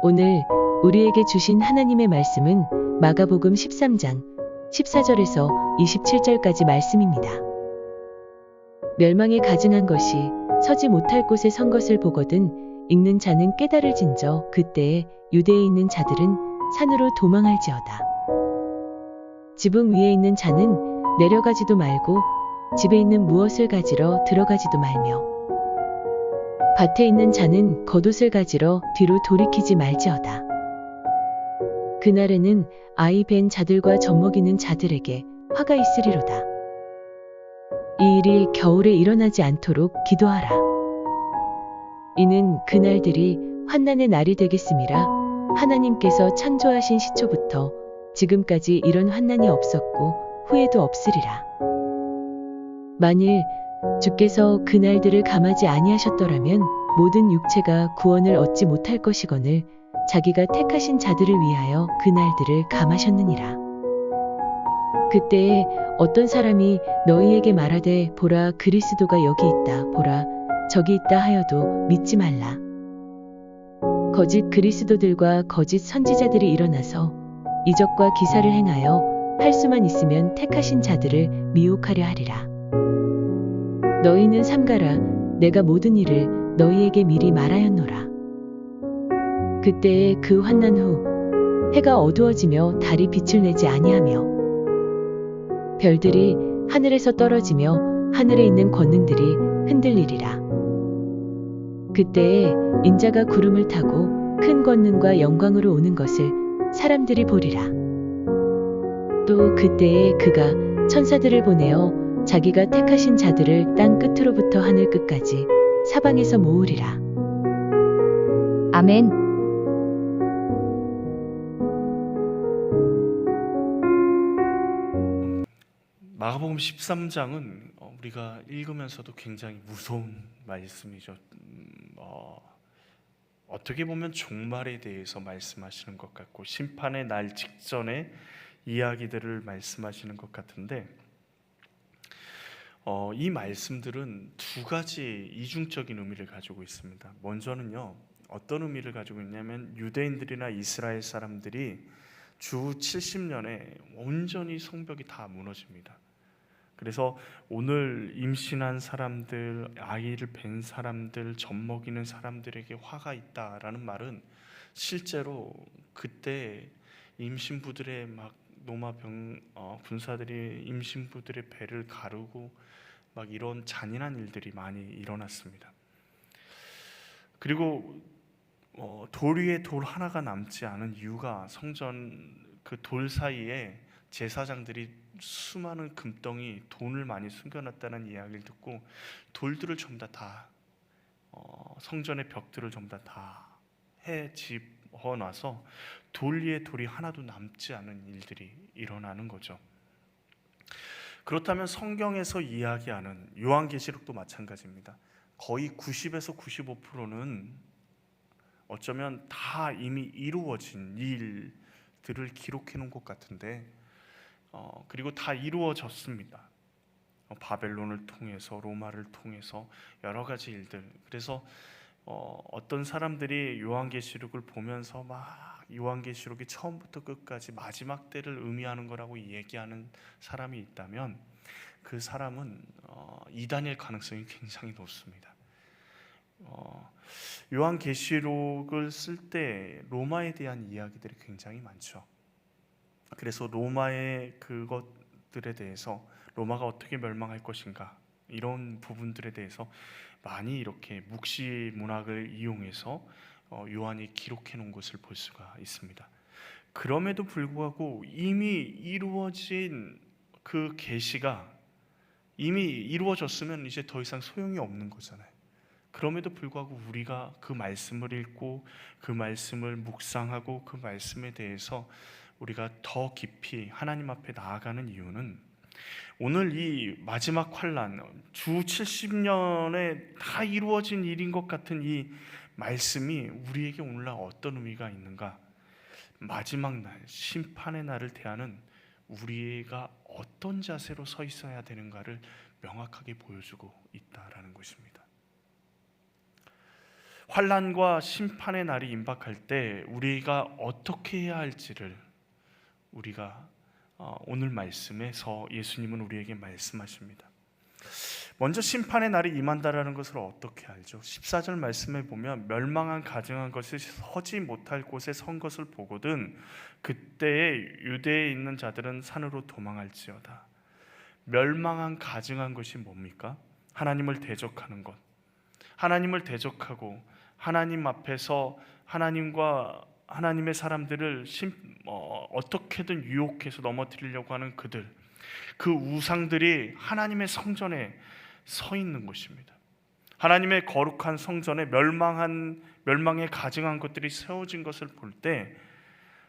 오늘 우리에게 주신 하나님의 말씀은 마가복음 13장 14절에서 27절까지 말씀입니다. 멸망에 가증한 것이 서지 못할 곳에 선 것을 보거든 읽는 자는 깨달을진저 그때에 유대에 있는 자들은 산으로 도망할지어다. 지붕 위에 있는 자는 내려가지도 말고 집에 있는 무엇을 가지러 들어가지도 말며 밭에 있는 자는 겉옷을 가지러 뒤로 돌이키지 말지어다. 그날에는 아이 벤 자들과 젖먹이는 자들에게 화가 있으리로다. 이 일이 겨울에 일어나지 않도록 기도하라. 이는 그날들이 환난의 날이 되겠음이라. 하나님께서 창조하신 시초부터 지금까지 이런 환난이 없었고 후에도 없으리라. 만일 주께서 그날들을 감하지 아니하셨더라면 모든 육체가 구원을 얻지 못할 것이거늘 자기가 택하신 자들을 위하여 그날들을 감하셨느니라. 그때에 어떤 사람이 너희에게 말하되 보라 그리스도가 여기 있다 보라 저기 있다 하여도 믿지 말라. 거짓 그리스도들과 거짓 선지자들이 일어나서 이적과 기사를 행하여 할 수만 있으면 택하신 자들을 미혹하려 하리라. 너희는 삼가라. 내가 모든 일을 너희에게 미리 말하였노라. 그때에 그 환난 후 해가 어두워지며 달이 빛을 내지 아니하며 별들이 하늘에서 떨어지며 하늘에 있는 권능들이 흔들리리라. 그때에 인자가 구름을 타고 큰 권능과 영광으로 오는 것을 사람들이 보리라. 또 그때에 그가 천사들을 보내어 자기가 택하신 자들을 땅 끝으로부터 하늘 끝까지 사방에서 모으리라. 아멘. 마가복음 13장은 우리가 읽으면서도 굉장히 무서운 말씀이죠. 어떻게 보면 종말에 대해서 말씀하시는 것 같고 심판의 날 직전의 이야기들을 말씀하시는 것 같은데 이 말씀들은 두 가지 이중적인 의미를 가지고 있습니다. 먼저는요, 어떤 의미를 가지고 있냐면 유대인들이나 이스라엘 사람들이 주 70년에 온전히 성벽이 다 무너집니다. 그래서 오늘 임신한 사람들, 아이를 뵌 사람들, 젖먹이는 사람들에게 화가 있다라는 말은 실제로 그때 임신부들의 막 로마 군사들이 임신부들의 배를 가르고 막 이런 잔인한 일들이 많이 일어났습니다. 그리고 돌 위에 돌 하나가 남지 않은 이유가 성전 그 돌 사이에 제사장들이 수많은 금덩이 돈을 많이 숨겨놨다는 이야기를 듣고 돌들을 전부 다 성전의 벽들을 전부 다 해집어놔서 돌 위에 돌이 하나도 남지 않은 일들이 일어나는 거죠. 그렇다면 성경에서 이야기하는 요한계시록도 마찬가지입니다. 거의 90에서 95%는 어쩌면 다 이미 이루어진 일들을 기록해 놓은 것 같은데 그리고 다 이루어졌습니다. 바벨론을 통해서 로마를 통해서 여러 가지 일들. 그래서 어떤 사람들이 요한계시록을 보면서 막 요한계시록이 처음부터 끝까지 마지막 때를 의미하는 거라고 얘기하는 사람이 있다면 그 사람은 이단일 가능성이 굉장히 높습니다. 요한계시록을 쓸 때 로마에 대한 이야기들이 굉장히 많죠. 그래서 로마의 그것들에 대해서 로마가 어떻게 멸망할 것인가 이런 부분들에 대해서 많이 이렇게 묵시 문학을 이용해서 요한이 기록해 놓은 것을 볼 수가 있습니다. 그럼에도 불구하고 이미 이루어진 그 계시가 이미 이루어졌으면 이제 더 이상 소용이 없는 거잖아요. 그럼에도 불구하고 우리가 그 말씀을 읽고 그 말씀을 묵상하고 그 말씀에 대해서 우리가 더 깊이 하나님 앞에 나아가는 이유는 오늘 이 마지막 환난, 주 70년에 다 이루어진 일인 것 같은 이 말씀이 우리에게 오늘날 어떤 의미가 있는가? 마지막 날, 심판의 날을 대하는 우리가 어떤 자세로 서 있어야 되는가를 명확하게 보여주고 있다라는 것입니다. 환난과 심판의 날이 임박할 때 우리가 어떻게 해야 할지를 우리가 오늘 말씀에서 예수님은 우리에게 말씀하십니다. 먼저 심판의 날이 임한다라는 것을 어떻게 알죠? 14절 말씀에 보면 멸망한 가증한 것이 서지 못할 곳에 선 것을 보거든 그때에 유대에 있는 자들은 산으로 도망할지어다. 멸망한 가증한 것이 뭡니까? 하나님을 대적하는 것. 하나님을 대적하고 하나님 앞에서 하나님과 하나님의 사람들을 어떻게든 유혹해서 넘어뜨리려고 하는 그들, 그 우상들이 하나님의 성전에 서 있는 것입니다. 하나님의 거룩한 성전에 멸망에 가증한 것들이 세워진 것을 볼 때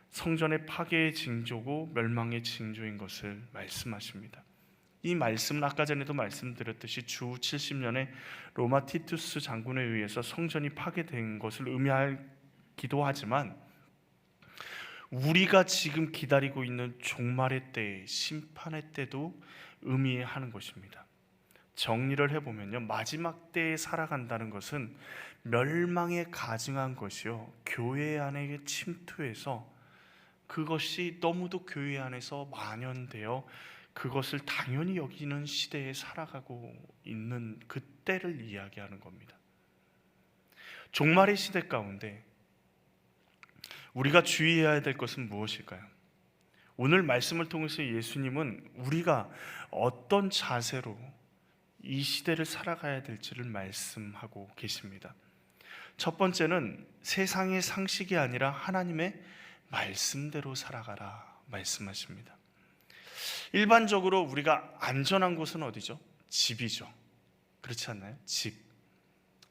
성전의 파괴의 징조고 멸망의 징조인 것을 말씀하십니다. 이 말씀은 아까 전에도 말씀드렸듯이 주 70년에 로마 티투스 장군에 의해서 성전이 파괴된 것을 의미하기도 하지만 우리가 지금 기다리고 있는 종말의 때, 심판의 때도 의미하는 것입니다. 정리를 해보면요, 마지막 때에 살아간다는 것은 멸망에 가증한 것이요, 교회 안에 침투해서 그것이 너무도 교회 안에서 만연되어 그것을 당연히 여기는 시대에 살아가고 있는 그때를 이야기하는 겁니다. 종말의 시대 가운데 우리가 주의해야 될 것은 무엇일까요? 오늘 말씀을 통해서 예수님은 우리가 어떤 자세로 이 시대를 살아가야 될지를 말씀하고 계십니다. 첫 번째는 세상의 상식이 아니라 하나님의 말씀대로 살아가라 말씀하십니다. 일반적으로 우리가 안전한 곳은 어디죠? 집이죠. 그렇지 않나요? 집.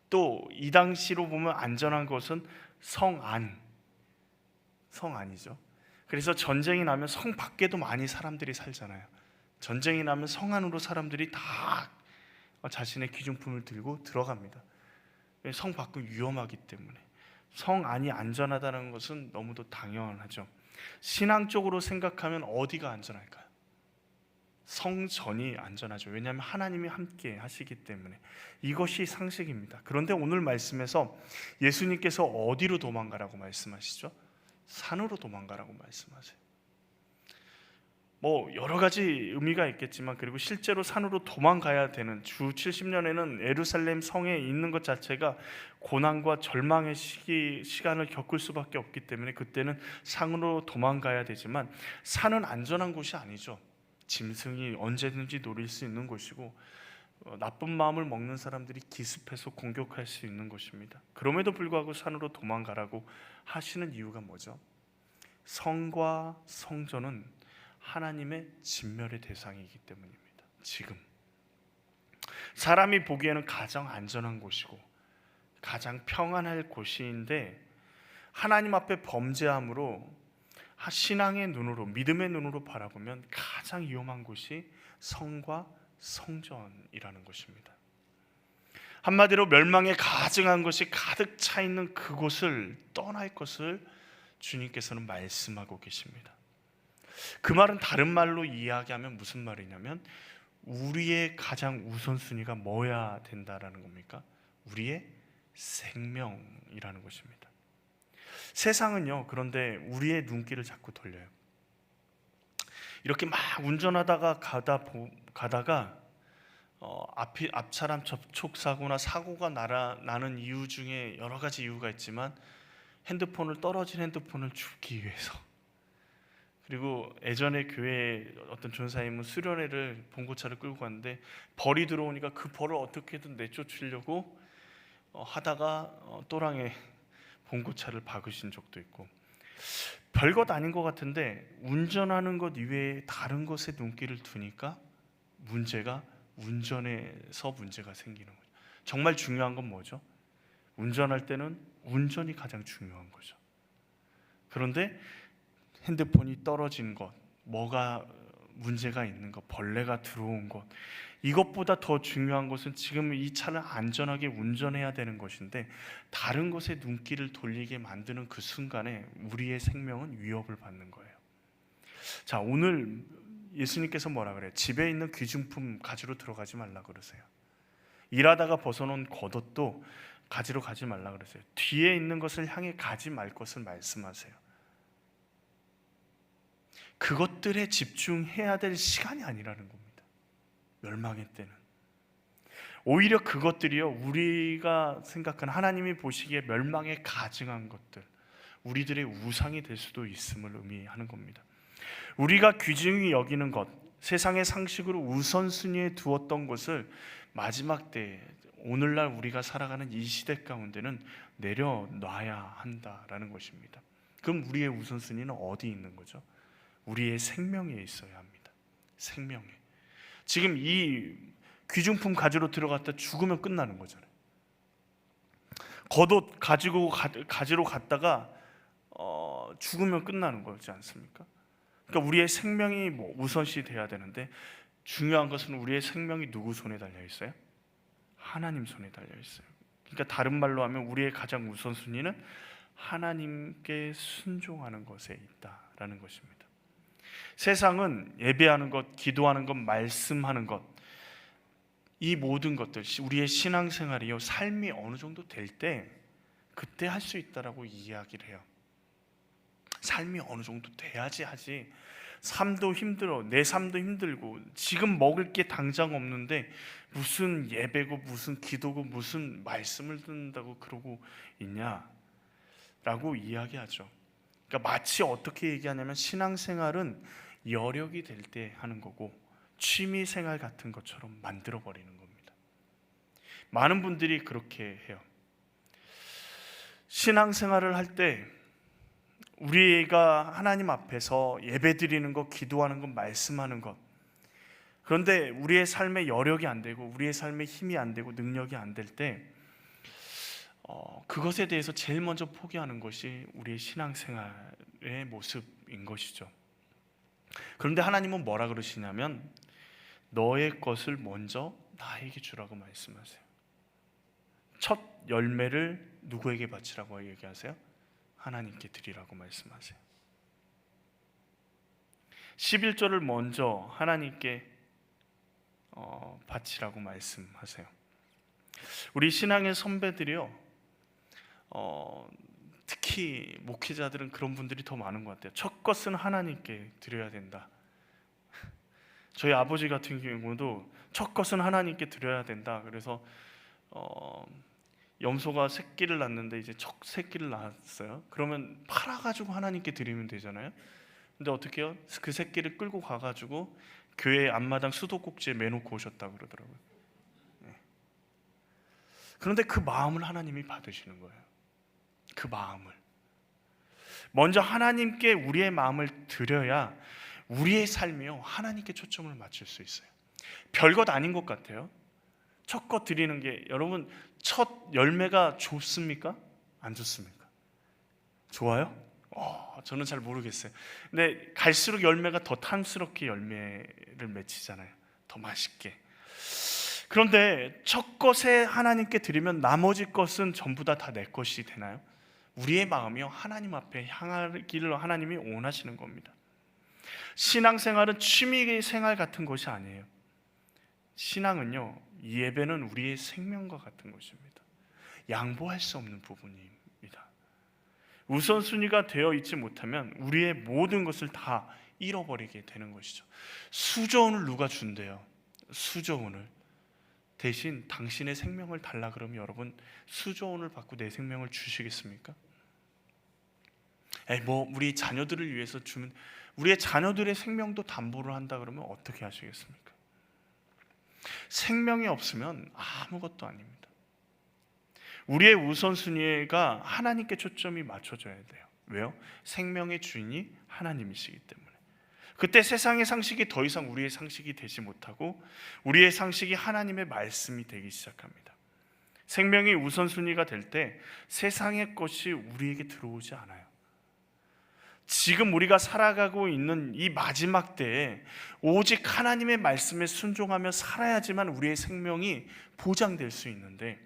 또 이 당시로 보면 안전한 곳은 성안이죠. 그래서 전쟁이 나면 성 밖에도 많이 사람들이 살잖아요. 전쟁이 나면 성 안으로 사람들이 다 자신의 귀중품을 들고 들어갑니다. 성 밖은 위험하기 때문에. 성 안이 안전하다는 것은 너무도 당연하죠. 신앙적으로 생각하면 어디가 안전할까요? 성전이 안전하죠. 왜냐하면 하나님이 함께 하시기 때문에. 이것이 상식입니다. 그런데 오늘 말씀에서 예수님께서 어디로 도망가라고 말씀하시죠? 산으로 도망가라고 말씀하세요. 여러 가지 의미가 있겠지만, 그리고 실제로 산으로 도망가야 되는 주 70년에는 예루살렘 성에 있는 것 자체가 고난과 절망의 시간을 겪을 수밖에 없기 때문에 그때는 산으로 도망가야 되지만, 산은 안전한 곳이 아니죠. 짐승이 언제든지 노릴 수 있는 곳이고 나쁜 마음을 먹는 사람들이 기습해서 공격할 수 있는 것입니다. 그럼에도 불구하고 산으로 도망가라고 하시는 이유가 뭐죠? 성과 성전은 하나님의 진멸의 대상이기 때문입니다. 지금 사람이 보기에는 가장 안전한 곳이고 가장 평안할 곳인데, 하나님 앞에 범죄함으로 신앙의 눈으로, 믿음의 눈으로 바라보면 가장 위험한 곳이 성과 성전이라는 것입니다. 한마디로 멸망에 가증한 것이 가득 차 있는 그곳을 떠날 것을 주님께서는 말씀하고 계십니다. 그 말은 다른 말로 이야기하면 무슨 말이냐면, 우리의 가장 우선순위가 뭐야 된다라는 겁니까? 우리의 생명이라는 것입니다. 세상은요, 그런데 우리의 눈길을 자꾸 돌려요. 이렇게 막 운전하다가 가다가 앞차람 접촉사고나 사고가 나는 이유 중에 여러 가지 이유가 있지만, 떨어진 핸드폰을 줍기 위해서, 그리고 예전에 교회에 어떤 전사님은 수련회를 봉고차를 끌고 갔는데 벌이 들어오니까 그 벌을 어떻게든 내쫓으려고 하다가 또랑에 봉고차를 박으신 적도 있고, 별것 아닌 것 같은데 운전하는 것 이외에 다른 것에 눈길을 두니까 운전에서 문제가 생기는 거죠. 정말 중요한 건 뭐죠? 운전할 때는 운전이 가장 중요한 거죠. 그런데 핸드폰이 떨어진 것, 뭐가 문제가 있는 것, 벌레가 들어온 것, 이것보다 더 중요한 것은 지금 이 차를 안전하게 운전해야 되는 것인데, 다른 것에 눈길을 돌리게 만드는 그 순간에 우리의 생명은 위협을 받는 거예요. 자, 오늘 예수님께서 뭐라 그래요? 집에 있는 귀중품 가지러 들어가지 말라 그러세요. 일하다가 벗어놓은 겉옷도 가지러 가지 말라 그러세요. 뒤에 있는 것을 향해 가지 말 것을 말씀하세요. 그것들에 집중해야 될 시간이 아니라는 겁니다. 멸망의 때는. 오히려 그것들이요, 우리가 생각하는, 하나님이 보시기에 멸망에 가증한 것들, 우리들의 우상이 될 수도 있음을 의미하는 겁니다. 우리가 귀중히 여기는 것, 세상의 상식으로 우선순위에 두었던 것을 마지막 때, 오늘날 우리가 살아가는 이 시대 가운데는 내려놔야 한다라는 것입니다. 그럼 우리의 우선순위는 어디 있는 거죠? 우리의 생명에 있어야 합니다. 생명에. 지금 이 귀중품 가지러 들어갔다 죽으면 끝나는 거잖아요. 겉옷 가지러 갔다가 죽으면 끝나는 거지 않습니까? 그러니까 우리의 생명이 우선시 돼야 되는데, 중요한 것은 우리의 생명이 누구 손에 달려 있어요? 하나님 손에 달려 있어요. 그러니까 다른 말로 하면 우리의 가장 우선순위는 하나님께 순종하는 것에 있다라는 것입니다. 세상은 예배하는 것, 기도하는 것, 말씀하는 것, 이 모든 것들, 우리의 신앙생활이요, 삶이 어느 정도 될 때 그때 할 수 있다라고 이야기를 해요. 삶이 어느 정도 돼야지 하지, 삶도 힘들어, 내 삶도 힘들고 지금 먹을 게 당장 없는데 무슨 예배고 무슨 기도고 무슨 말씀을 듣는다고 그러고 있냐라고 이야기하죠. 그러니까 마치 어떻게 얘기하냐면, 신앙생활은 여력이 될 때 하는 거고 취미생활 같은 것처럼 만들어버리는 겁니다. 많은 분들이 그렇게 해요. 신앙생활을 할 때 우리가 하나님 앞에서 예배드리는 것, 기도하는 것, 말씀하는 것, 그런데 우리의 삶에 여력이 안 되고 우리의 삶에 힘이 안 되고 능력이 안 될 때 그것에 대해서 제일 먼저 포기하는 것이 우리의 신앙생활의 모습인 것이죠. 그런데 하나님은 뭐라 그러시냐면, 너의 것을 먼저 나에게 주라고 말씀하세요. 첫 열매를 누구에게 바치라고 얘기하세요? 하나님께 드리라고 말씀하세요. 11조를 먼저 하나님께 바치라고 말씀하세요. 우리 신앙의 선배들이요, 특히 목회자들은 그런 분들이 더 많은 것 같아요. 첫 것은 하나님께 드려야 된다. 저희 아버지 같은 경우도 첫 것은 하나님께 드려야 된다. 그래서 염소가 새끼를 낳는데 이제 첫 새끼를 낳았어요. 그러면 팔아가지고 하나님께 드리면 되잖아요. 근데 어떻게 해요? 그 새끼를 끌고 가가지고 교회 앞마당 수도꼭지에 매놓고 오셨다고 그러더라고요. 그런데 그 마음을 하나님이 받으시는 거예요. 그 마음을 먼저 하나님께 우리의 마음을 드려야 우리의 삶이요, 하나님께 초점을 맞출 수 있어요. 별것 아닌 것 같아요. 첫 것 드리는 게, 여러분 첫 열매가 좋습니까? 안 좋습니까? 좋아요? 저는 잘 모르겠어요. 근데 갈수록 열매가 더 탐스럽게 열매를 맺히잖아요. 더 맛있게. 그런데 첫 것에 하나님께 드리면 나머지 것은 전부 다 내 것이 되나요? 우리의 마음이요, 하나님 앞에 향하기를 하나님이 원하시는 겁니다. 신앙생활은 취미생활 같은 것이 아니에요. 신앙은요, 예배는 우리의 생명과 같은 것입니다. 양보할 수 없는 부분입니다. 우선순위가 되어 있지 못하면 우리의 모든 것을 다 잃어버리게 되는 것이죠. 수조원을 누가 준대요? 수조원을. 대신 당신의 생명을 달라 그러면 여러분 수조원을 받고 내 생명을 주시겠습니까? 우리 자녀들을 위해서 주면, 우리의 자녀들의 생명도 담보를 한다 그러면 어떻게 하시겠습니까? 생명이 없으면 아무것도 아닙니다. 우리의 우선순위가 하나님께 초점이 맞춰져야 돼요. 왜요? 생명의 주인이 하나님이시기 때문에. 그때 세상의 상식이 더 이상 우리의 상식이 되지 못하고 우리의 상식이 하나님의 말씀이 되기 시작합니다. 생명이 우선순위가 될 때 세상의 것이 우리에게 들어오지 않아요. 지금 우리가 살아가고 있는 이 마지막 때에 오직 하나님의 말씀에 순종하며 살아야지만 우리의 생명이 보장될 수 있는데,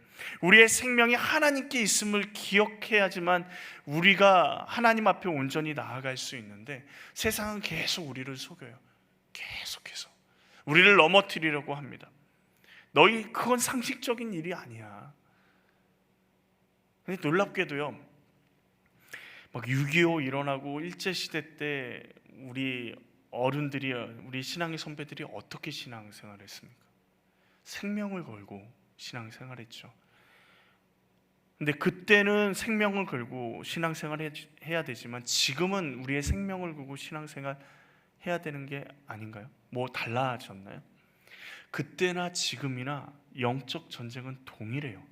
우리의 생명이 하나님께 있음을 기억해야지만 우리가 하나님 앞에 온전히 나아갈 수 있는데, 세상은 계속 우리를 속여요. 계속해서 우리를 넘어뜨리려고 합니다. 그건 상식적인 일이 아니야. 근데 놀랍게도요, 막 6.25 일어나고 일제시대 때 우리 어른들이, 우리 신앙의 선배들이 어떻게 신앙생활을 했습니까? 생명을 걸고 신앙생활했죠. 근데 그때는 생명을 걸고 신앙생활을 해야 되지만 지금은 우리의 생명을 걸고 신앙생활 해야 되는 게 아닌가요? 뭐 달라졌나요? 그때나 지금이나 영적 전쟁은 동일해요.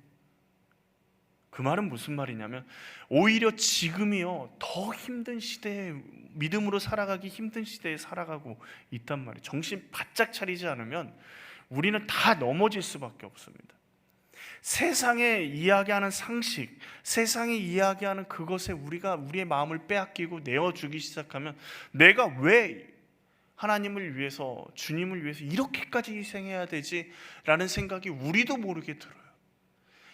그 말은 무슨 말이냐면 오히려 지금이요 더 힘든 시대에, 믿음으로 살아가기 힘든 시대에 살아가고 있단 말이에요. 정신 바짝 차리지 않으면 우리는 다 넘어질 수밖에 없습니다. 세상에 이야기하는 상식, 세상에 이야기하는 그것에 우리가 우리의 마음을 빼앗기고 내어주기 시작하면 내가 왜 하나님을 위해서, 주님을 위해서 이렇게까지 희생해야 되지? 라는 생각이 우리도 모르게 들어요.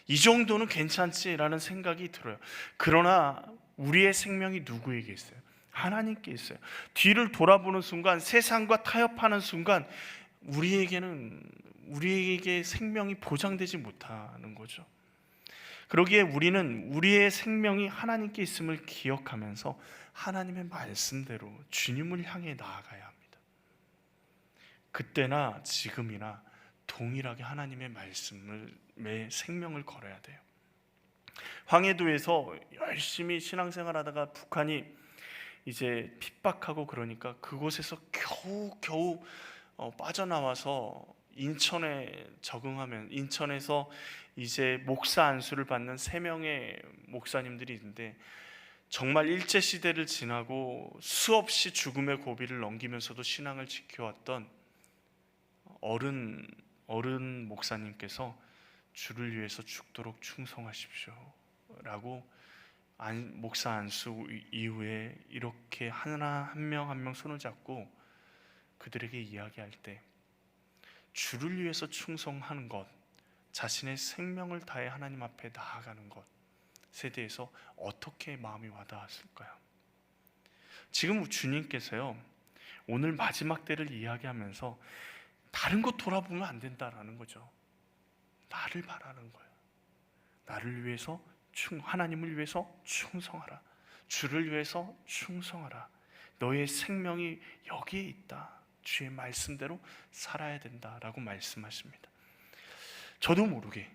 이 정도는 괜찮지라는 생각이 들어요. 그러나 우리의 생명이 누구에게 있어요? 하나님께 있어요. 뒤를 돌아보는 순간, 세상과 타협하는 순간 우리에게 생명이 보장되지 못하는 거죠. 그러기에 우리는 우리의 생명이 하나님께 있음을 기억하면서 하나님의 말씀대로 주님을 향해 나아가야 합니다. 그때나 지금이나 동일하게 하나님의 말씀에 생명을 걸어야 돼요. 황해도에서 열심히 신앙생활하다가 북한이 이제 핍박하고 그러니까 그곳에서 겨우 빠져나와서 인천에 적응하면, 인천에서 이제 목사 안수를 받는 3명의 목사님들이 있는데 정말 일제시대를 지나고 수없이 죽음의 고비를 넘기면서도 신앙을 지켜왔던 어른 목사님께서 주를 위해서 죽도록 충성하십시오 라고 목사 안수 이후에 이렇게 하나 한 명 한 명 손을 잡고 그들에게 이야기할 때 주를 위해서 충성하는 것, 자신의 생명을 다해 하나님 앞에 나아가는 것에 대해서 어떻게 마음이 와닿았을까요? 지금 주님께서요 오늘 마지막 때를 이야기하면서 다른 것 돌아보면 안 된다라는 거죠. 나를 바라는 거예요. 나를 위해서 하나님을 위해서 충성하라. 주를 위해서 충성하라. 너의 생명이 여기에 있다. 주의 말씀대로 살아야 된다라고 말씀하십니다. 저도 모르게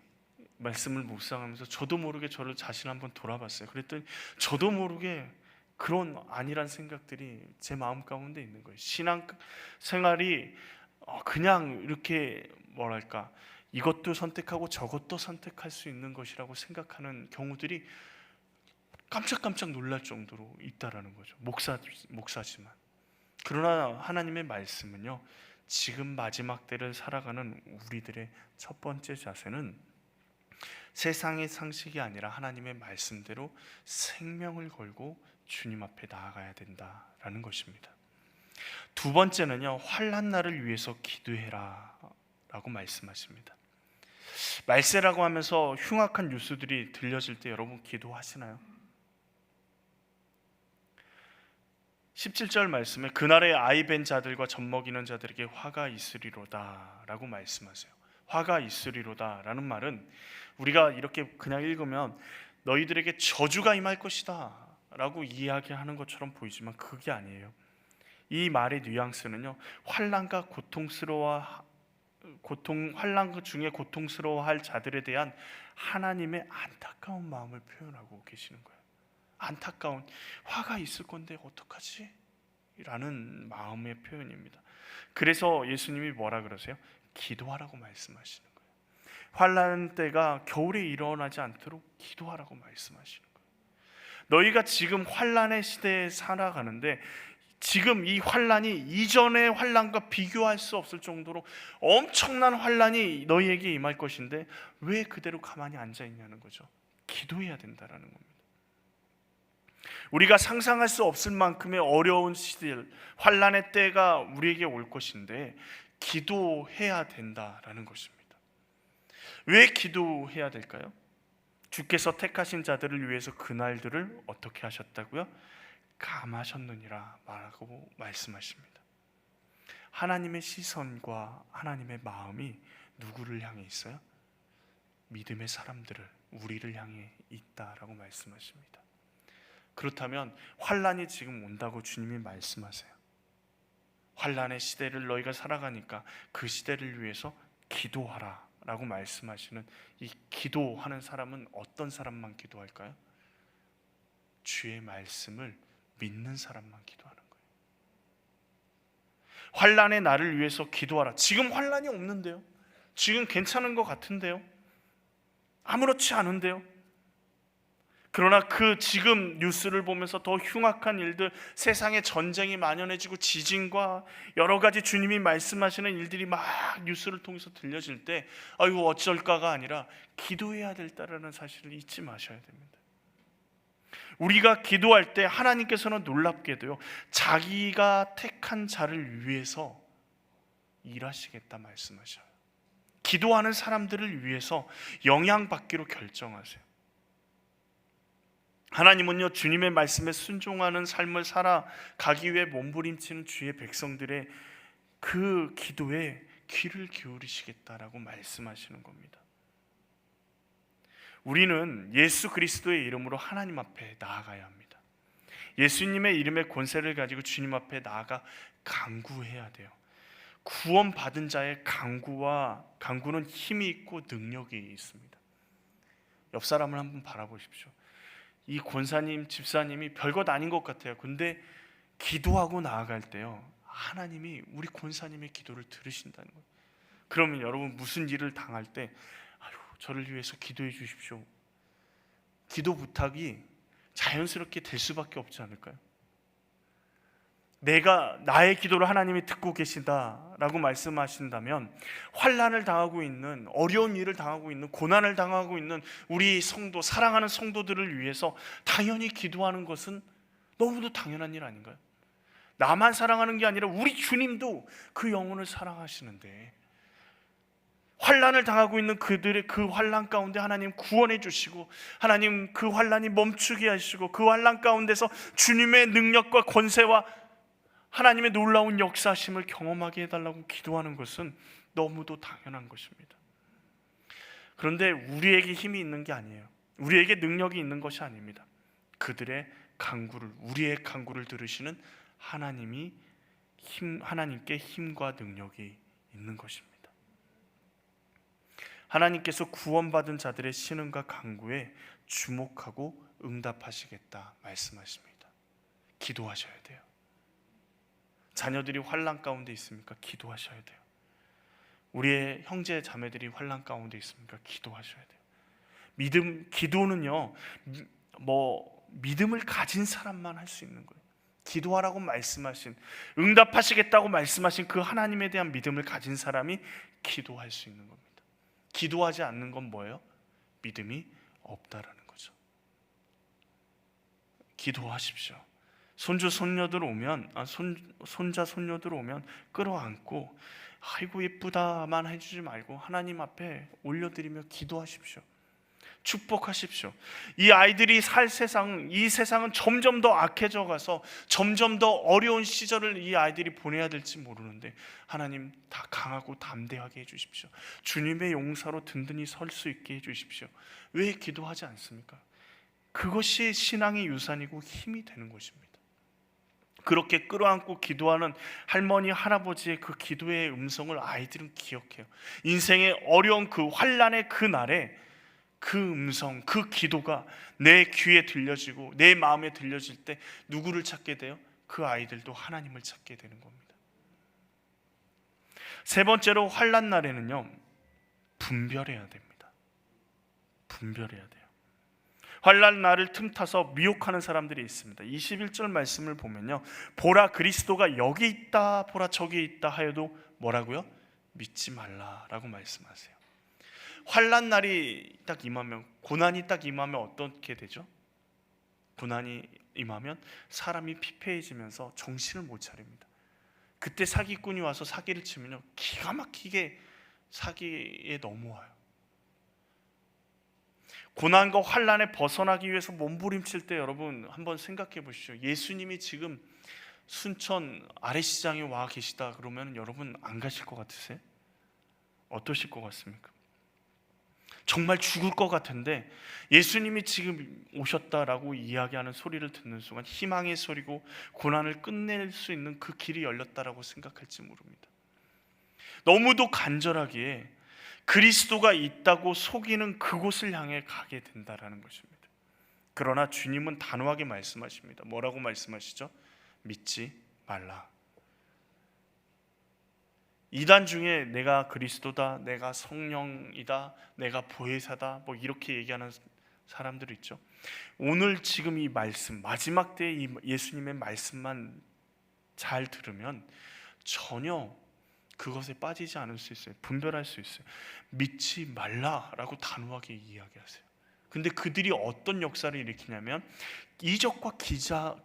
말씀을 묵상하면서 저도 모르게 저를 자신 한번 돌아봤어요. 그랬더니 저도 모르게 그런 아니란 생각들이 제 마음 가운데 있는 거예요. 신앙 생활이 그냥 이렇게 뭐랄까 이것도 선택하고 저것도 선택할 수 있는 것이라고 생각하는 경우들이 깜짝깜짝 놀랄 정도로 있다라는 거죠. 목사지만. 그러나 하나님의 말씀은요, 지금 마지막 때를 살아가는 우리들의 첫 번째 자세는 세상의 상식이 아니라 하나님의 말씀대로 생명을 걸고 주님 앞에 나아가야 된다라는 것입니다. 두 번째는요, 환난 날을 위해서 기도해라 라고 말씀하십니다. 말세라고 하면서 흉악한 뉴스들이 들려질 때 여러분 기도하시나요? 17절 말씀에 그날에 아이 벤 자들과 젖먹이는 자들에게 화가 있으리로다 라고 말씀하세요. 화가 있으리로다 라는 말은 우리가 이렇게 그냥 읽으면 너희들에게 저주가 임할 것이다 라고 이야기하는 것처럼 보이지만 그게 아니에요. 이 말의 뉘앙스는요, 환난과 환난 중에 고통스러워할 자들에 대한 하나님의 안타까운 마음을 표현하고 계시는 거예요. 안타까운, 화가 있을 건데 어떡하지? 라는 마음의 표현입니다. 그래서 예수님이 뭐라 그러세요? 기도하라고 말씀하시는 거예요. 환난 때가 겨울에 일어나지 않도록 기도하라고 말씀하시는 거예요. 너희가 지금 환난의 시대에 살아가는데 지금 이 환난이 이전의 환난과 비교할 수 없을 정도로 엄청난 환난이 너희에게 임할 것인데 왜 그대로 가만히 앉아 있냐는 거죠. 기도해야 된다라는 겁니다. 우리가 상상할 수 없을 만큼의 어려운 시들, 환난의 때가 우리에게 올 것인데 기도해야 된다라는 것입니다. 왜 기도해야 될까요? 주께서 택하신 자들을 위해서 그날들을 어떻게 하셨다고요? 감하셨느니라 말하고 말씀하십니다. 하나님의 시선과 하나님의 마음이 누구를 향해 있어요? 믿음의 사람들을 우리를 향해 있다라고 말씀하십니다. 그렇다면 환란이 지금 온다고 주님이 말씀하세요. 환란의 시대를 너희가 살아가니까 그 시대를 위해서 기도하라 라고 말씀하시는 이 기도하는 사람은 어떤 사람만 기도할까요? 주의 말씀을 믿는 사람만 기도하는 거예요. 환란의 나를 위해서 기도하라. 지금 환란이 없는데요, 지금 괜찮은 것 같은데요, 아무렇지 않은데요. 그러나 그 지금 뉴스를 보면서 더 흉악한 일들, 세상에 전쟁이 만연해지고 지진과 여러 가지 주님이 말씀하시는 일들이 막 뉴스를 통해서 들려질 때 아이고 어쩔까가 아니라 기도해야 된다는 사실을 잊지 마셔야 됩니다. 우리가 기도할 때 하나님께서는 놀랍게도요, 자기가 택한 자를 위해서 일하시겠다 말씀하셔요. 기도하는 사람들을 위해서 영향받기로 결정하세요. 하나님은요, 주님의 말씀에 순종하는 삶을 살아가기 위해 몸부림치는 주의 백성들의 그 기도에 귀를 기울이시겠다라고 말씀하시는 겁니다. 우리는 예수 그리스도의 이름으로 하나님 앞에 나아가야 합니다. 예수님의 이름의 권세를 가지고 주님 앞에 나아가 간구해야 돼요. 구원받은 자의 간구는 힘이 있고 능력이 있습니다. 옆 사람을 한번 바라보십시오. 이 권사님, 집사님이 별것 아닌 것 같아요. 근데 기도하고 나아갈 때요, 하나님이 우리 권사님의 기도를 들으신다는 거예요. 그러면 여러분 무슨 일을 당할 때 아유, 저를 위해서 기도해 주십시오, 기도 부탁이 자연스럽게 될 수밖에 없지 않을까요? 내가 나의 기도를 하나님이 듣고 계신다라고 말씀하신다면 환난을 당하고 있는, 어려운 일을 당하고 있는, 고난을 당하고 있는 우리 성도, 사랑하는 성도들을 위해서 당연히 기도하는 것은 너무도 당연한 일 아닌가요? 나만 사랑하는 게 아니라 우리 주님도 그 영혼을 사랑하시는데 환난을 당하고 있는 그들의 그 환난 가운데 하나님 구원해 주시고, 하나님 그 환난이 멈추게 하시고, 그 환난 가운데서 주님의 능력과 권세와 하나님의 놀라운 역사심을 경험하게 해달라고 기도하는 것은 너무도 당연한 것입니다. 그런데 우리에게 힘이 있는 게 아니에요. 우리에게 능력이 있는 것이 아닙니다. 그들의 간구를, 우리의 간구를 들으시는 하나님께 힘과 능력이 있는 것입니다. 하나님께서 구원받은 자들의 신음과 간구에 주목하고 응답하시겠다 말씀하십니다. 기도하셔야 돼요. 자녀들이 환난 가운데 있습니까? 기도하셔야 돼요. 우리의 형제 자매들이 환난 가운데 있습니까? 기도하셔야 돼요. 기도는요, 믿음을 가진 사람만 할 수 있는 거예요. 기도하라고 말씀하신, 응답하시겠다고 말씀하신 그 하나님에 대한 믿음을 가진 사람이 기도할 수 있는 겁니다. 기도하지 않는 건 뭐예요? 믿음이 없다라는 거죠. 기도하십시오. 손자 손녀들 오면 끌어안고 아이고 예쁘다만 해주지 말고 하나님 앞에 올려드리며 기도하십시오. 축복하십시오. 이 아이들이 살 세상, 이 세상은 점점 더 악해져 가서 점점 더 어려운 시절을 이 아이들이 보내야 될지 모르는데 하나님 다 강하고 담대하게 해주십시오. 주님의 용사로 든든히 설 수 있게 해주십시오. 왜 기도하지 않습니까? 그것이 신앙의 유산이고 힘이 되는 것입니다. 그렇게 끌어안고 기도하는 할머니, 할아버지의 그 기도의 음성을 아이들은 기억해요. 인생의 어려운 그 환난의 그 날에 그 음성, 그 기도가 내 귀에 들려지고 내 마음에 들려질 때 누구를 찾게 돼요? 그 아이들도 하나님을 찾게 되는 겁니다. 세 번째로 환난 날에는요, 분별해야 됩니다. 분별해야 돼요. 환난 날을 틈타서 미혹하는 사람들이 있습니다. 21절 말씀을 보면요, 보라 그리스도가 여기 있다, 보라 저기 있다 하여도 뭐라고요? 믿지 말라라고 말씀하세요. 환난 날이 딱 임하면, 고난이 딱 임하면 어떻게 되죠? 고난이 임하면 사람이 피폐해지면서 정신을 못 차립니다. 그때 사기꾼이 와서 사기를 치면요, 기가 막히게 사기에 넘어와요. 고난과 환난에 벗어나기 위해서 몸부림칠 때 여러분 한번 생각해 보시죠. 예수님이 지금 순천 아래시장에 와 계시다 그러면 여러분 안 가실 것 같으세요? 어떠실 것 같습니까? 정말 죽을 것 같은데 예수님이 지금 오셨다라고 이야기하는 소리를 듣는 순간 희망의 소리고 고난을 끝낼 수 있는 그 길이 열렸다라고 생각할지 모릅니다. 너무도 간절하기에 그리스도가 있다고 속이는 그곳을 향해 가게 된다라는 것입니다. 그러나 주님은 단호하게 말씀하십니다. 뭐라고 말씀하시죠? 믿지 말라. 이단 중에 내가 그리스도다, 내가 성령이다, 내가 보혜사다, 뭐 이렇게 얘기하는 사람들 있죠. 오늘 지금 이 말씀, 마지막 때의 이 예수님의 말씀만 잘 들으면 전혀 그것에 빠지지 않을 수 있어요. 분별할 수 있어요. 믿지 말라라고 단호하게 이야기하세요. 근데 그들이 어떤 역사를 일으키냐면 이적과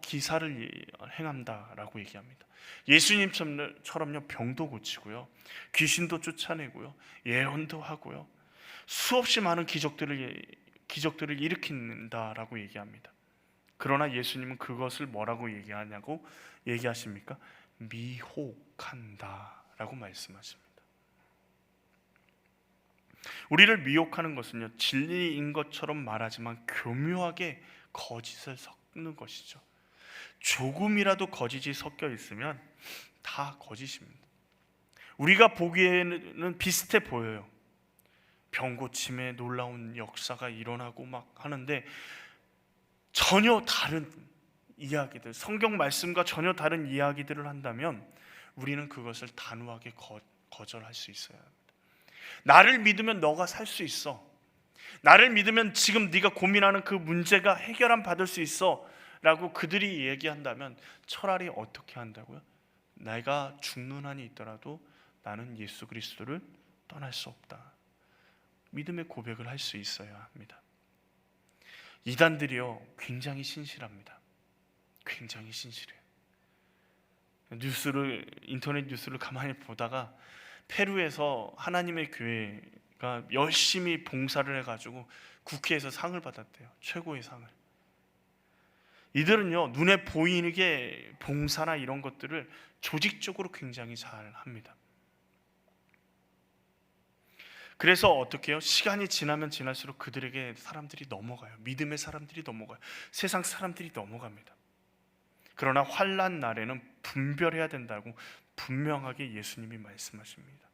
기사를 행한다라고 얘기합니다. 예수님처럼요, 병도 고치고요, 귀신도 쫓아내고요, 예언도 하고요, 수없이 많은 기적들을 일으킨다라고 얘기합니다. 그러나 예수님은 그것을 뭐라고 얘기하십니까? 미혹한다라고 말씀하십니다. 우리를 미혹하는 것은요, 진리인 것처럼 말하지만 교묘하게 거짓을 섞는 것이죠. 조금이라도 거짓이 섞여 있으면 다 거짓입니다. 우리가 보기에는 비슷해 보여요. 병 고침에 놀라운 역사가 일어나고 막 하는데 전혀 다른 이야기들, 성경 말씀과 전혀 다른 이야기들을 한다면 우리는 그것을 단호하게 거절할 수 있어야 합니다. 나를 믿으면 너가 살 수 있어. 나를 믿으면 지금 네가 고민하는 그 문제가 해결함 받을 수 있어 라고 그들이 얘기한다면 차라리 어떻게 한다고요? 내가 죽는 한이 있더라도 나는 예수 그리스도를 떠날 수 없다. 믿음의 고백을 할 수 있어야 합니다. 이단들이요, 굉장히 신실합니다. 굉장히 신실해요. 인터넷 뉴스를 가만히 보다가 페루에서 하나님의 교회가 열심히 봉사를 해가지고 국회에서 상을 받았대요. 최고의 상을. 이들은요, 눈에 보이게 봉사나 이런 것들을 조직적으로 굉장히 잘 합니다. 그래서 어떻게 해요? 시간이 지나면 지날수록 그들에게 사람들이 넘어가요. 믿음의 사람들이 넘어가요. 세상 사람들이 넘어갑니다. 그러나 환난 날에는 분별해야 된다고 분명하게 예수님이 말씀하십니다.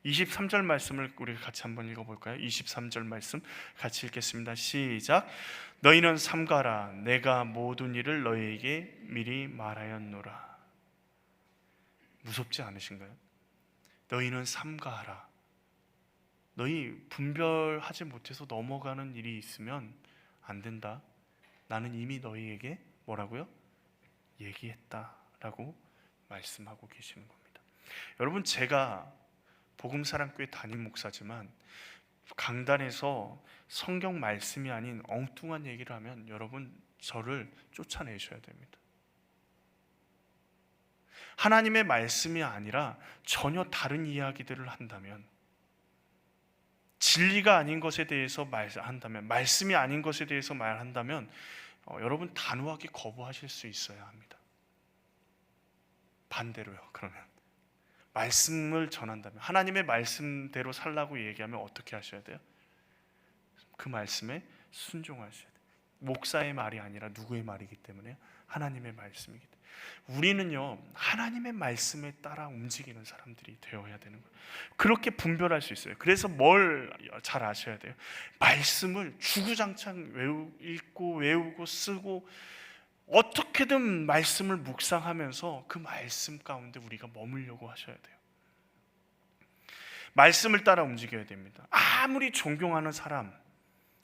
23절 말씀을 우리가 같이 한번 읽어볼까요? 23절 말씀 같이 읽겠습니다. 시작. 너희는 삼가라. 내가 모든 일을 너희에게 미리 말하였노라. 무섭지 않으신가요? 너희는 삼가하라. 너희 분별하지 못해서 넘어가는 일이 있으면 안 된다. 나는 이미 너희에게 뭐라고요? 얘기했다라고 말씀하고 계시는 겁니다. 여러분, 제가 복음사랑교회 담임 목사지만 강단에서 성경 말씀이 아닌 엉뚱한 얘기를 하면 여러분 저를 쫓아내셔야 됩니다. 하나님의 말씀이 아니라 전혀 다른 이야기들을 한다면, 진리가 아닌 것에 대해서 말한다면, 말씀이 아닌 것에 대해서 말한다면 여러분 단호하게 거부하실 수 있어야 합니다. 반대로요. 그러면 말씀을 전한다면, 하나님의 말씀대로 살라고 얘기하면 어떻게 하셔야 돼요? 그 말씀에 순종하셔야 돼요. 목사의 말이 아니라 누구의 말이기 때문에 하나님의 말씀이기 때문에 우리는요, 하나님의 말씀에 따라 움직이는 사람들이 되어야 되는 거예요. 그렇게 분별할 수 있어요. 그래서 뭘 잘 아셔야 돼요? 말씀을 주구장창 읽고 외우고 쓰고 어떻게든 말씀을 묵상하면서 그 말씀 가운데 우리가 머물려고 하셔야 돼요. 말씀을 따라 움직여야 됩니다. 아무리 존경하는 사람,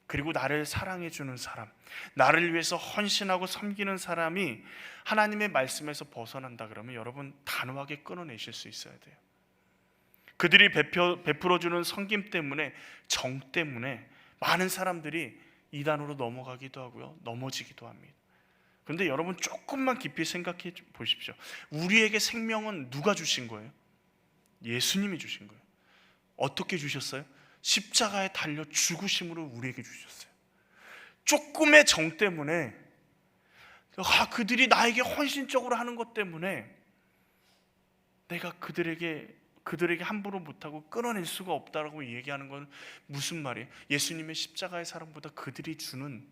그리고 나를 사랑해주는 사람, 나를 위해서 헌신하고 섬기는 사람이 하나님의 말씀에서 벗어난다 그러면 여러분 단호하게 끊어내실 수 있어야 돼요. 그들이 베풀어주는 섬김 때문에, 정 때문에 많은 사람들이 이단으로 넘어가기도 하고요, 넘어지기도 합니다. 그런데 여러분 조금만 깊이 생각해 보십시오. 우리에게 생명은 누가 주신 거예요? 예수님이 주신 거예요. 어떻게 주셨어요? 십자가에 달려 죽으심으로 우리에게 주셨어요. 조금의 정 때문에, 그들이 나에게 헌신적으로 하는 것 때문에 내가 그들에게 그들에게 함부로 못하고 끊어낼 수가 없다라고 얘기하는 건 무슨 말이에요? 예수님의 십자가의 사랑보다 그들이 주는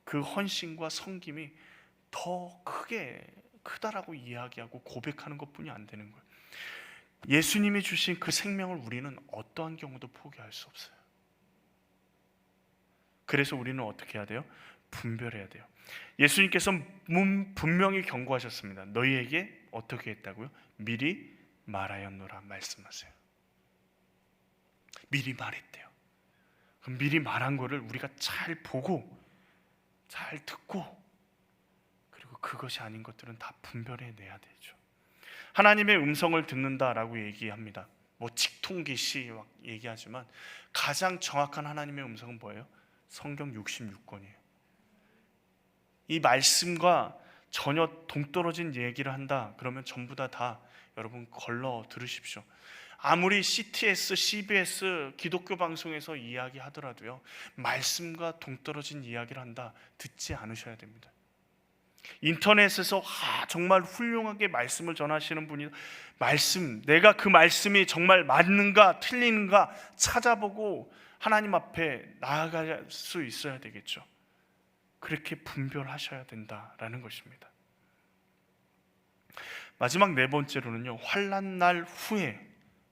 그 헌신과 섬김이 더 크다라고 이야기하고 고백하는 것뿐이 안 되는 거예요. 예수님이 주신 그 생명을 우리는 어떠한 경우도 포기할 수 없어요. 그래서 우리는 어떻게 해야 돼요? 분별해야 돼요. 예수님께서 분명히 경고하셨습니다. 너희에게 어떻게 했다고요? 미리 말하였노라 말씀하세요. 미리 말했대요. 그럼 미리 말한 거를 우리가 잘 보고 잘 듣고 그리고 그것이 아닌 것들은 다 분별해내야 되죠. 하나님의 음성을 듣는다라고 얘기합니다. 뭐 직통기시 막 얘기하지만 가장 정확한 하나님의 음성은 뭐예요? 성경 66권이에요. 이 말씀과 전혀 동떨어진 얘기를 한다 그러면 전부 다 여러분 걸러 들으십시오. 아무리 CTS, CBS 기독교 방송에서 이야기하더라도요, 말씀과 동떨어진 이야기를 한다 듣지 않으셔야 됩니다. 인터넷에서 정말 훌륭하게 말씀을 전하시는 분이 내가 그 말씀이 정말 맞는가 틀리는가 찾아보고 하나님 앞에 나아갈 수 있어야 되겠죠. 그렇게 분별하셔야 된다라는 것입니다. 마지막 네 번째로는요, 환난 날 후에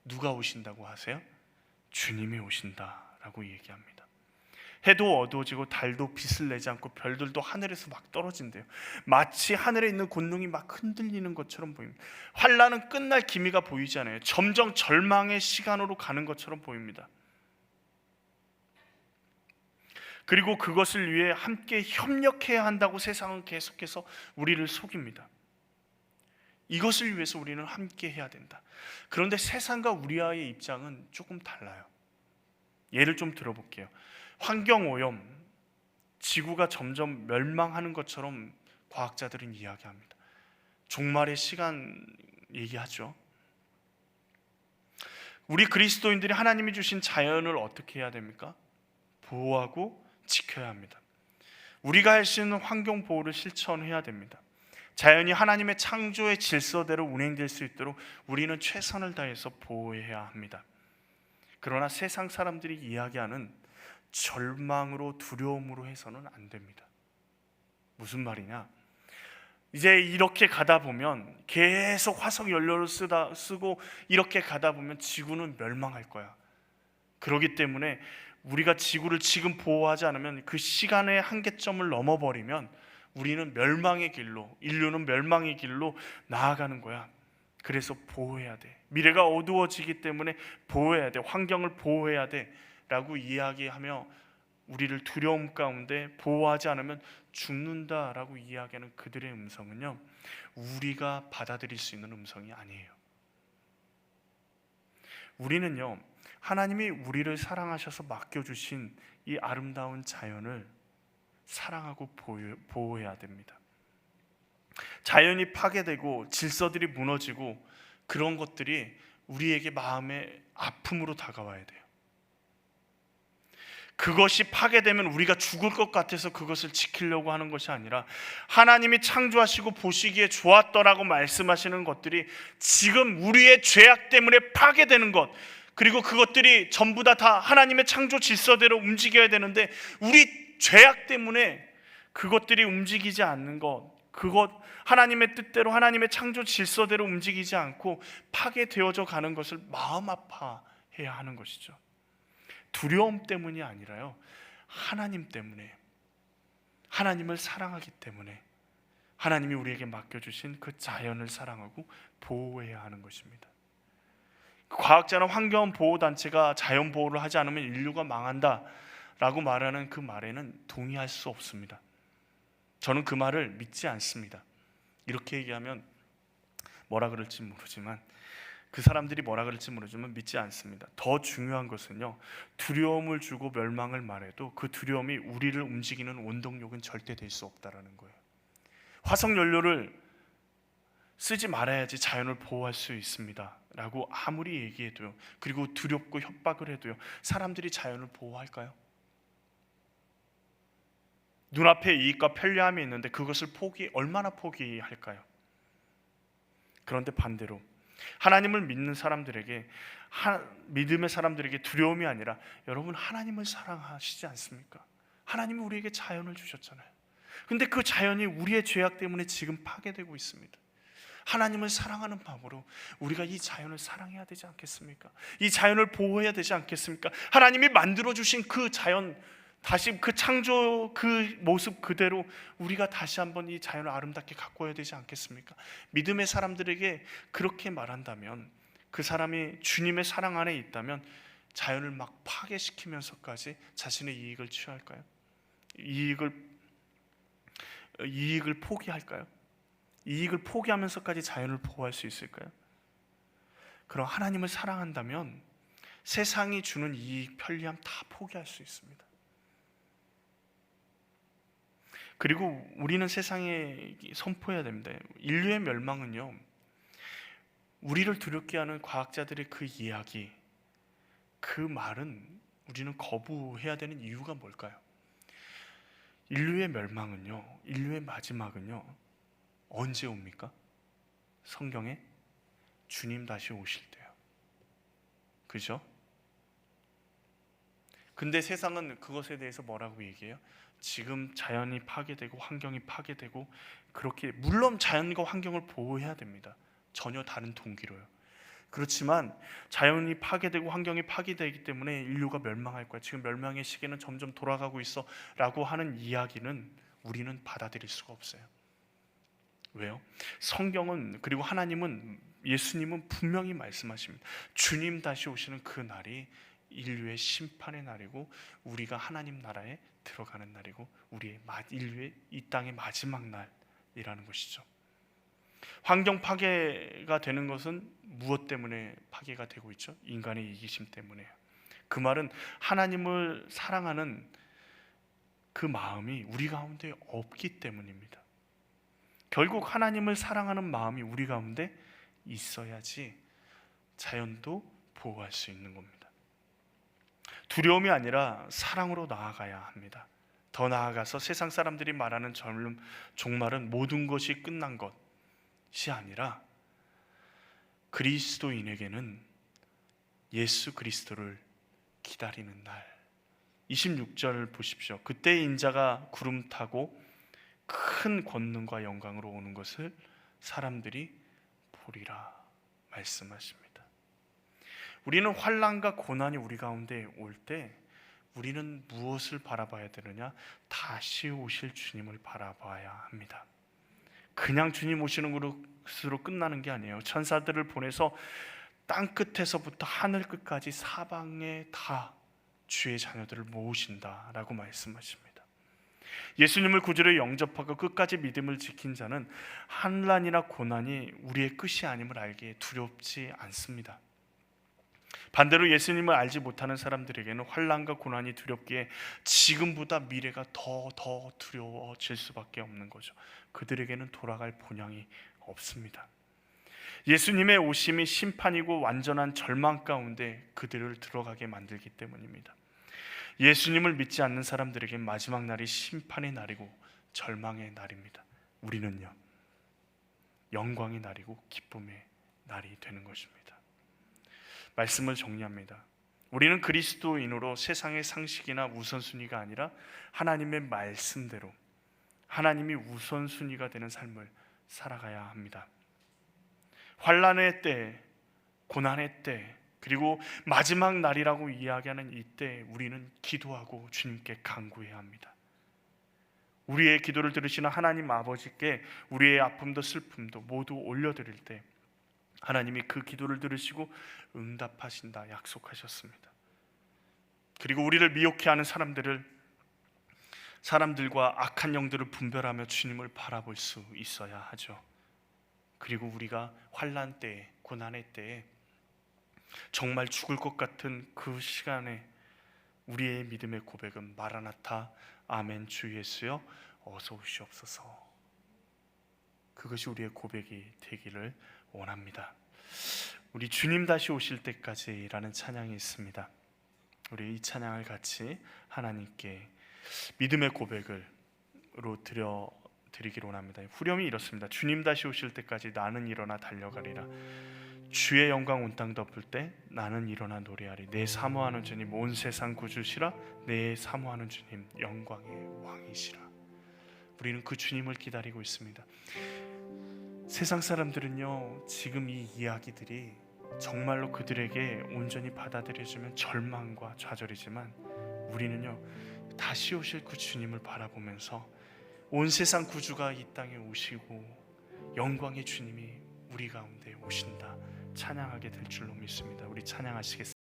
누가 오신다고 하세요? 주님이 오신다라고 얘기합니다. 해도 어두워지고 달도 빛을 내지 않고 별들도 하늘에서 막 떨어진대요. 마치 하늘에 있는 곤룡이 막 흔들리는 것처럼 보입니다. 환난은 끝날 기미가 보이지 않아요. 점점 절망의 시간으로 가는 것처럼 보입니다. 그리고 그것을 위해 함께 협력해야 한다고 세상은 계속해서 우리를 속입니다. 이것을 위해서 우리는 함께 해야 된다. 그런데 세상과 우리와의 입장은 조금 달라요. 예를 좀 들어볼게요. 환경오염, 지구가 점점 멸망하는 것처럼 과학자들은 이야기합니다. 종말의 시간 얘기하죠. 우리 그리스도인들이 하나님이 주신 자연을 어떻게 해야 됩니까? 보호하고 지켜야 합니다. 우리가 할 수 있는 환경 보호를 실천해야 됩니다. 자연이 하나님의 창조의 질서대로 운행될 수 있도록 우리는 최선을 다해서 보호해야 합니다. 그러나 세상 사람들이 이야기하는 절망으로 두려움으로 해서는 안 됩니다. 무슨 말이냐? 이제 이렇게 가다 보면 계속 화석 연료를 쓰고 이렇게 가다 보면 지구는 멸망할 거야. 그렇기 때문에 우리가 지구를 지금 보호하지 않으면 그 시간의 한계점을 넘어버리면 우리는 멸망의 길로, 인류는 멸망의 길로 나아가는 거야. 그래서 보호해야 돼. 미래가 어두워지기 때문에 보호해야 돼. 환경을 보호해야 돼 라고 이야기하며 우리를 두려움 가운데 보호하지 않으면 죽는다라고 이야기하는 그들의 음성은요, 우리가 받아들일 수 있는 음성이 아니에요. 우리는요, 하나님이 우리를 사랑하셔서 맡겨주신 이 아름다운 자연을 사랑하고 보호해야 됩니다. 자연이 파괴되고 질서들이 무너지고 그런 것들이 우리에게 마음의 아픔으로 다가와야 돼요. 그것이 파괴되면 우리가 죽을 것 같아서 그것을 지키려고 하는 것이 아니라 하나님이 창조하시고 보시기에 좋았더라고 말씀하시는 것들이 지금 우리의 죄악 때문에 파괴되는 것, 그리고 그것들이 전부 다 하나님의 창조 질서대로 움직여야 되는데 우리 죄악 때문에 그것들이 움직이지 않는 것, 그것 하나님의 뜻대로 하나님의 창조 질서대로 움직이지 않고 파괴되어져 가는 것을 마음 아파해야 하는 것이죠. 두려움 때문이 아니라요, 하나님 때문에, 하나님을 사랑하기 때문에 하나님이 우리에게 맡겨주신 그 자연을 사랑하고 보호해야 하는 것입니다. 과학자나 환경보호단체가 자연보호를 하지 않으면 인류가 망한다 라고 말하는 그 말에는 동의할 수 없습니다. 저는 그 말을 믿지 않습니다. 이렇게 얘기하면 뭐라 그럴지 모르지만, 그 사람들이 뭐라 그럴지 모르지만 믿지 않습니다. 더 중요한 것은요, 두려움을 주고 멸망을 말해도 그 두려움이 우리를 움직이는 원동력은 절대 될 수 없다라는 거예요. 화석 연료를 쓰지 말아야지 자연을 보호할 수 있습니다 라고 아무리 얘기해도요, 그리고 두렵고 협박을 해도요, 사람들이 자연을 보호할까요? 눈앞에 이익과 편리함이 있는데 그것을 얼마나 포기할까요? 그런데 반대로 하나님을 믿는 사람들에게, 믿음의 사람들에게 두려움이 아니라, 여러분 하나님을 사랑하시지 않습니까? 하나님이 우리에게 자연을 주셨잖아요. 근데 그 자연이 우리의 죄악 때문에 지금 파괴되고 있습니다. 하나님을 사랑하는 마음으로 우리가 이 자연을 사랑해야 되지 않겠습니까? 이 자연을 보호해야 되지 않겠습니까? 하나님이 만들어주신 그 자연, 다시 그 창조 그 모습 그대로 우리가 다시 한번 이 자연을 아름답게 가꿔야 되지 않겠습니까? 믿음의 사람들에게 그렇게 말한다면, 그 사람이 주님의 사랑 안에 있다면 자연을 막 파괴시키면서까지 자신의 이익을 취할까요? 이익을 포기할까요? 이익을 포기하면서까지 자연을 보호할 수 있을까요? 그럼 하나님을 사랑한다면 세상이 주는 이익, 편리함 다 포기할 수 있습니다. 그리고 우리는 세상에 선포해야 됩니다. 인류의 멸망은요, 우리를 두렵게 하는 과학자들의 그 이야기, 그 말은 우리는 거부해야 되는 이유가 뭘까요? 인류의 멸망은요, 인류의 마지막은요, 언제 옵니까? 성경에 주님 다시 오실 때요. 그죠? 근데 세상은 그것에 대해서 뭐라고 얘기해요? 지금 자연이 파괴되고 환경이 파괴되고, 그렇게 물론 자연과 환경을 보호해야 됩니다. 전혀 다른 동기로요. 그렇지만 자연이 파괴되고 환경이 파괴되기 때문에 인류가 멸망할 거야, 지금 멸망의 시계는 점점 돌아가고 있어 라고 하는 이야기는 우리는 받아들일 수가 없어요. 왜요? 성경은, 그리고 하나님은, 예수님은 분명히 말씀하십니다. 주님 다시 오시는 그 날이 인류의 심판의 날이고 우리가 하나님 나라에 들어가는 날이고 인류의 이 땅의 마지막 날이라는 것이죠. 환경 파괴가 되는 것은 무엇 때문에 파괴가 되고 있죠? 인간의 이기심 때문에요. 그 말은 하나님을 사랑하는 그 마음이 우리 가운데 없기 때문입니다. 결국 하나님을 사랑하는 마음이 우리 가운데 있어야지 자연도 보호할 수 있는 겁니다. 두려움이 아니라 사랑으로 나아가야 합니다. 더 나아가서 세상 사람들이 말하는 종말은 모든 것이 끝난 것이 아니라 그리스도인에게는 예수 그리스도를 기다리는 날. 26절 보십시오. 그때 인자가 구름 타고 큰 권능과 영광으로 오는 것을 사람들이 보리라 말씀하십니다. 우리는 환난과 고난이 우리 가운데 올 때 우리는 무엇을 바라봐야 되느냐? 다시 오실 주님을 바라봐야 합니다. 그냥 주님 오시는 것으로 끝나는 게 아니에요. 천사들을 보내서 땅 끝에서부터 하늘 끝까지 사방에 다 주의 자녀들을 모으신다라고 말씀하십니다. 예수님을 구주로 영접하고 끝까지 믿음을 지킨 자는 환난이나 고난이 우리의 끝이 아님을 알기에 두렵지 않습니다. 반대로 예수님을 알지 못하는 사람들에게는 환난과 고난이 두렵기에 지금보다 미래가 더 두려워질 수밖에 없는 거죠. 그들에게는 돌아갈 본향이 없습니다. 예수님의 오심이 심판이고 완전한 절망 가운데 그들을 들어가게 만들기 때문입니다. 예수님을 믿지 않는 사람들에게 마지막 날이 심판의 날이고 절망의 날입니다. 우리는요, 영광의 날이고 기쁨의 날이 되는 것입니다. 말씀을 정리합니다. 우리는 그리스도인으로 세상의 상식이나 우선순위가 아니라 하나님의 말씀대로 하나님이 우선순위가 되는 삶을 살아가야 합니다. 환난의 때, 고난의 때, 그리고 마지막 날이라고 이야기하는 이때 우리는 기도하고 주님께 간구해야 합니다. 우리의 기도를 들으시는 하나님 아버지께 우리의 아픔도 슬픔도 모두 올려드릴 때 하나님이 그 기도를 들으시고 응답하신다 약속하셨습니다. 그리고 우리를 미혹해하는 사람들과 악한 영들을 분별하며 주님을 바라볼 수 있어야 하죠. 그리고 우리가 환난 때에, 고난의 때에 정말 죽을 것 같은 그 시간에 우리의 믿음의 고백은 마라나타, 아멘, 주 예수여 어서 오시옵소서. 그것이 우리의 고백이 되기를 원합니다. 우리 주님 다시 오실 때까지라는 찬양이 있습니다. 우리 이 찬양을 같이 하나님께 믿음의 고백으로 드리기를 원합니다. 후렴이 이렇습니다. 주님 다시 오실 때까지 나는 일어나 달려가리라. 주의 영광 온 땅 덮을 때 나는 일어나 노래하리. 내 사모하는 주님 온 세상 구주시라. 내 사모하는 주님 영광의 왕이시라. 우리는 그 주님을 기다리고 있습니다. 세상 사람들은요, 지금 이 이야기들이 정말로 그들에게 온전히 받아들여지면 절망과 좌절이지만 우리는요, 다시 오실 그 주님을 바라보면서 온 세상 구주가 이 땅에 오시고 영광의 주님이 우리 가운데 오신다 찬양하게 될 줄로 믿습니다. 우리 찬양하시겠습니다.